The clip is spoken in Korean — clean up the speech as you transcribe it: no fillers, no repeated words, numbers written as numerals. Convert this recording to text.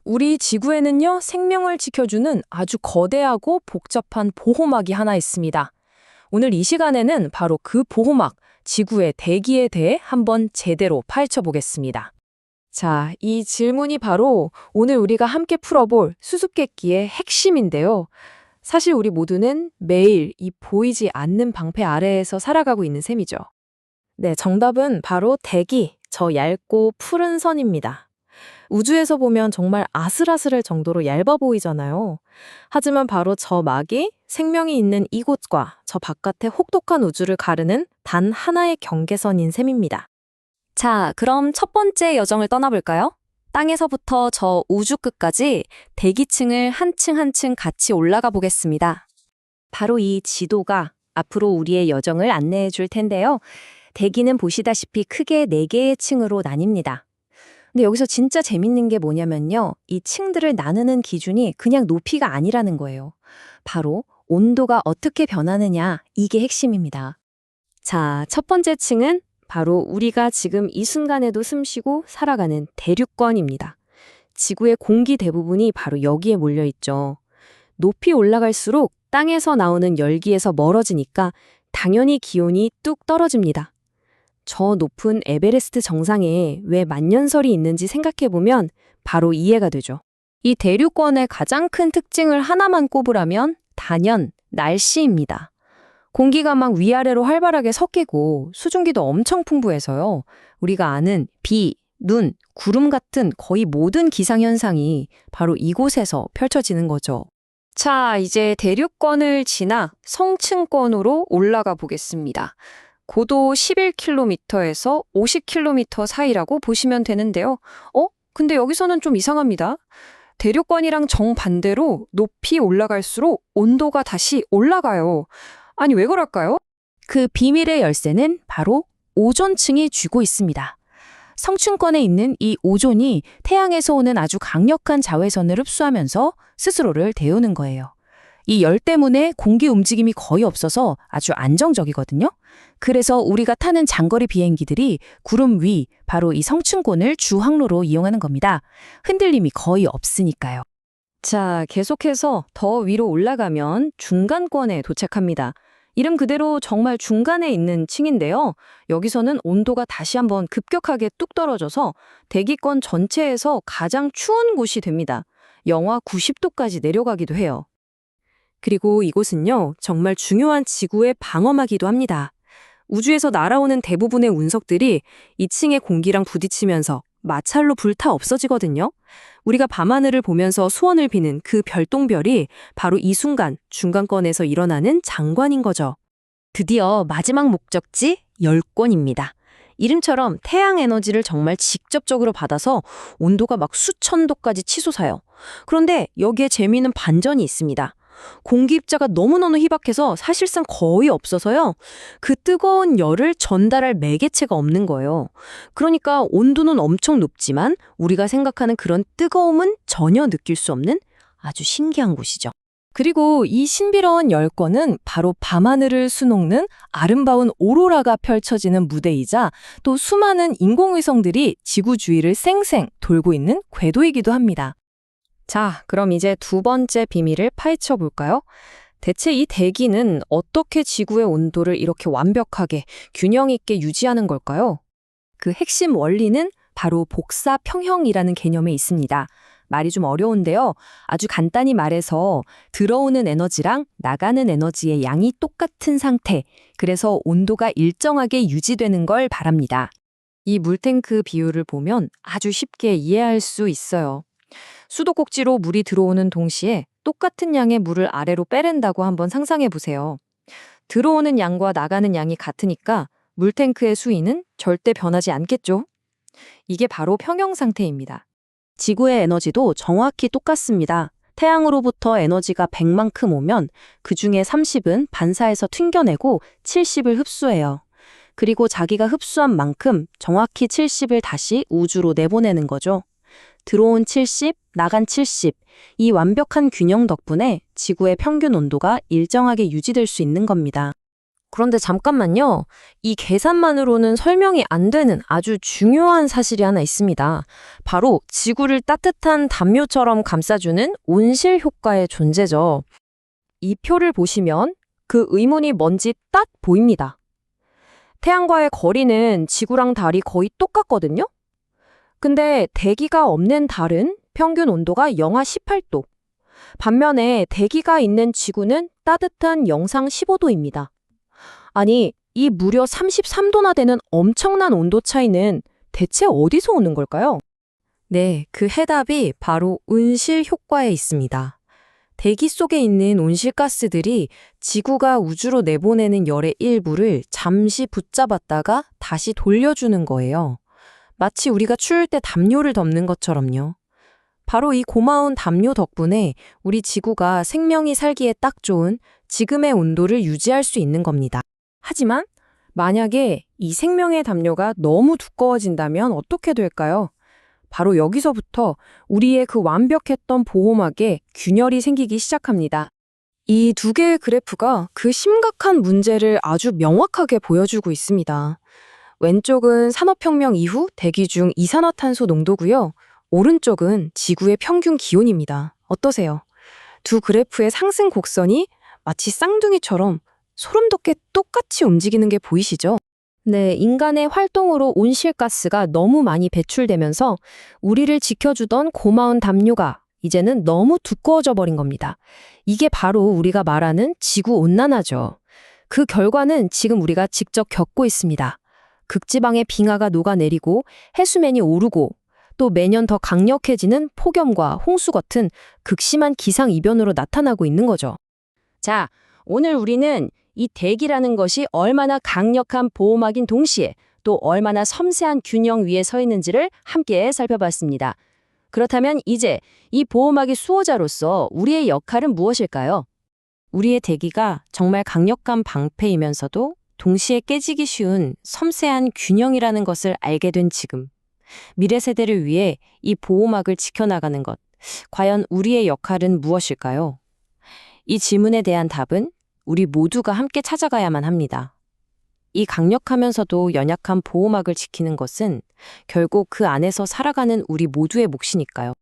우리 지구에는요, 생명을 지켜주는 아주 거대하고 복잡한 보호막이 하나 있습니다. 오늘 이 시간에는 바로 그 보호막, 지구의 대기에 대해 한번 제대로 파헤쳐 보겠습니다. 자, 이 질문이 바로 오늘 우리가 함께 풀어볼 수수께끼의 핵심인데요. 사실 우리 모두는 매일 이 보이지 않는 방패 아래에서 살아가고 있는 셈이죠. 네, 정답은 바로 대기, 저 얇고 푸른 선입니다. 우주에서 보면 정말 아슬아슬할 정도로 얇아 보이잖아요. 하지만 바로 저 막이 생명이 있는 이곳과 저 바깥의 혹독한 우주를 가르는 단 하나의 경계선인 셈입니다. 자, 그럼 첫 번째 여정을 떠나볼까요? 땅에서부터 저 우주 끝까지 대기층을 한 층 한 층 같이 올라가 보겠습니다. 바로 이 지도가 앞으로 우리의 여정을 안내해 줄 텐데요. 대기는 보시다시피 크게 4개의 층으로 나뉩니다. 근데 여기서 진짜 재밌는 게 뭐냐면요. 이 층들을 나누는 기준이 그냥 높이가 아니라는 거예요. 바로 온도가 어떻게 변하느냐, 이게 핵심입니다. 자, 첫 번째 층은 바로 우리가 지금 이 순간에도 숨쉬고 살아가는 대륙권입니다. 지구의 공기 대부분이 바로 여기에 몰려 있죠. 높이 올라갈수록 땅에서 나오는 열기에서 멀어지니까 당연히 기온이 뚝 떨어집니다. 저 높은 에베레스트 정상에 왜 만년설이 있는지 생각해보면 바로 이해가 되죠. 이 대륙권의 가장 큰 특징을 하나만 꼽으라면 단연 날씨입니다. 공기가 막 위아래로 활발하게 섞이고 수증기도 엄청 풍부해서요. 우리가 아는 비, 눈, 구름 같은 거의 모든 기상현상이 바로 이곳에서 펼쳐지는 거죠. 자, 이제 대륙권을 지나 성층권으로 올라가 보겠습니다. 고도 11km에서 50km 사이라고 보시면 되는데요. 근데 여기서는 좀 이상합니다. 대륙권이랑 정반대로 높이 올라갈수록 온도가 다시 올라가요. 아니, 왜 그럴까요? 그 비밀의 열쇠는 바로 오존층이 쥐고 있습니다. 성층권에 있는 이 오존이 태양에서 오는 아주 강력한 자외선을 흡수하면서 스스로를 데우는 거예요. 이 열 때문에 공기 움직임이 거의 없어서 아주 안정적이거든요. 그래서 우리가 타는 장거리 비행기들이 구름 위, 바로 이 성층권을 주 항로로 이용하는 겁니다. 흔들림이 거의 없으니까요. 자, 계속해서 더 위로 올라가면 중간권에 도착합니다. 이름 그대로 정말 중간에 있는 층인데요. 여기서는 온도가 다시 한번 급격하게 뚝 떨어져서 대기권 전체에서 가장 추운 곳이 됩니다. 영하 90도까지 내려가기도 해요. 그리고 이곳은요, 정말 중요한 지구의 방어막이기도 합니다. 우주에서 날아오는 대부분의 운석들이 2층의 공기랑 부딪히면서 마찰로 불타 없어지거든요. 우리가 밤하늘을 보면서 소원을 비는 그 별똥별이 바로 이 순간 중간권에서 일어나는 장관인 거죠. 드디어 마지막 목적지 열권입니다. 이름처럼 태양 에너지를 정말 직접적으로 받아서 온도가 막 수천 도까지 치솟아요. 그런데 여기에 재미있는 반전이 있습니다. 공기 입자가 너무너무 희박해서 사실상 거의 없어서요. 그 뜨거운 열을 전달할 매개체가 없는 거예요. 그러니까 온도는 엄청 높지만 우리가 생각하는 그런 뜨거움은 전혀 느낄 수 없는 아주 신기한 곳이죠. 그리고 이 신비로운 열권은 바로 밤하늘을 수놓는 아름다운 오로라가 펼쳐지는 무대이자 또 수많은 인공위성들이 지구 주위를 쌩쌩 돌고 있는 궤도이기도 합니다. 자, 그럼 이제 두 번째 비밀을 파헤쳐 볼까요? 대체 이 대기는 어떻게 지구의 온도를 이렇게 완벽하게 균형 있게 유지하는 걸까요? 그 핵심 원리는 바로 복사평형이라는 개념에 있습니다. 말이 좀 어려운데요. 아주 간단히 말해서 들어오는 에너지랑 나가는 에너지의 양이 똑같은 상태, 그래서 온도가 일정하게 유지되는 걸 바랍니다. 이 물탱크 비유를 보면 아주 쉽게 이해할 수 있어요. 수도꼭지로 물이 들어오는 동시에 똑같은 양의 물을 아래로 빼낸다고 한번 상상해 보세요. 들어오는 양과 나가는 양이 같으니까 물탱크의 수위는 절대 변하지 않겠죠? 이게 바로 평형 상태입니다. 지구의 에너지도 정확히 똑같습니다. 태양으로부터 에너지가 100만큼 오면 그중에 30은 반사해서 튕겨내고 70을 흡수해요. 그리고 자기가 흡수한 만큼 정확히 70을 다시 우주로 내보내는 거죠. 들어온 70, 나간 70. 이 완벽한 균형 덕분에 지구의 평균 온도가 일정하게 유지될 수 있는 겁니다. 그런데 잠깐만요. 이 계산만으로는 설명이 안 되는 아주 중요한 사실이 하나 있습니다. 바로 지구를 따뜻한 담요처럼 감싸주는 온실 효과의 존재죠. 이 표를 보시면 그 의문이 뭔지 딱 보입니다. 태양과의 거리는 지구랑 달이 거의 똑같거든요? 근데 대기가 없는 달은 평균 온도가 영하 18도. 반면에 대기가 있는 지구는 따뜻한 영상 15도입니다. 아니, 이 무려 33도나 되는 엄청난 온도 차이는 대체 어디서 오는 걸까요? 네, 그 해답이 바로 온실 효과에 있습니다. 대기 속에 있는 온실가스들이 지구가 우주로 내보내는 열의 일부를 잠시 붙잡았다가 다시 돌려주는 거예요. 마치 우리가 추울 때 담요를 덮는 것처럼요. 바로 이 고마운 담요 덕분에 우리 지구가 생명이 살기에 딱 좋은 지금의 온도를 유지할 수 있는 겁니다. 하지만 만약에 이 생명의 담요가 너무 두꺼워진다면 어떻게 될까요? 바로 여기서부터 우리의 그 완벽했던 보호막에 균열이 생기기 시작합니다. 이 두 개의 그래프가 그 심각한 문제를 아주 명확하게 보여주고 있습니다. 왼쪽은 산업혁명 이후 대기 중 이산화탄소 농도고요. 오른쪽은 지구의 평균 기온입니다. 어떠세요? 두 그래프의 상승 곡선이 마치 쌍둥이처럼 소름 돋게 똑같이 움직이는 게 보이시죠? 네, 인간의 활동으로 온실가스가 너무 많이 배출되면서 우리를 지켜주던 고마운 담요가 이제는 너무 두꺼워져 버린 겁니다. 이게 바로 우리가 말하는 지구온난화죠. 그 결과는 지금 우리가 직접 겪고 있습니다. 극지방의 빙하가 녹아내리고 해수면이 오르고 또 매년 더 강력해지는 폭염과 홍수 같은 극심한 기상이변으로 나타나고 있는 거죠. 자, 오늘 우리는 이 대기라는 것이 얼마나 강력한 보호막인 동시에 또 얼마나 섬세한 균형 위에 서 있는지를 함께 살펴봤습니다. 그렇다면 이제 이 보호막의 수호자로서 우리의 역할은 무엇일까요? 우리의 대기가 정말 강력한 방패이면서도 동시에 깨지기 쉬운 섬세한 균형이라는 것을 알게 된 지금. 미래 세대를 위해 이 보호막을 지켜나가는 것, 과연 우리의 역할은 무엇일까요? 이 질문에 대한 답은 우리 모두가 함께 찾아가야만 합니다. 이 강력하면서도 연약한 보호막을 지키는 것은 결국 그 안에서 살아가는 우리 모두의 몫이니까요.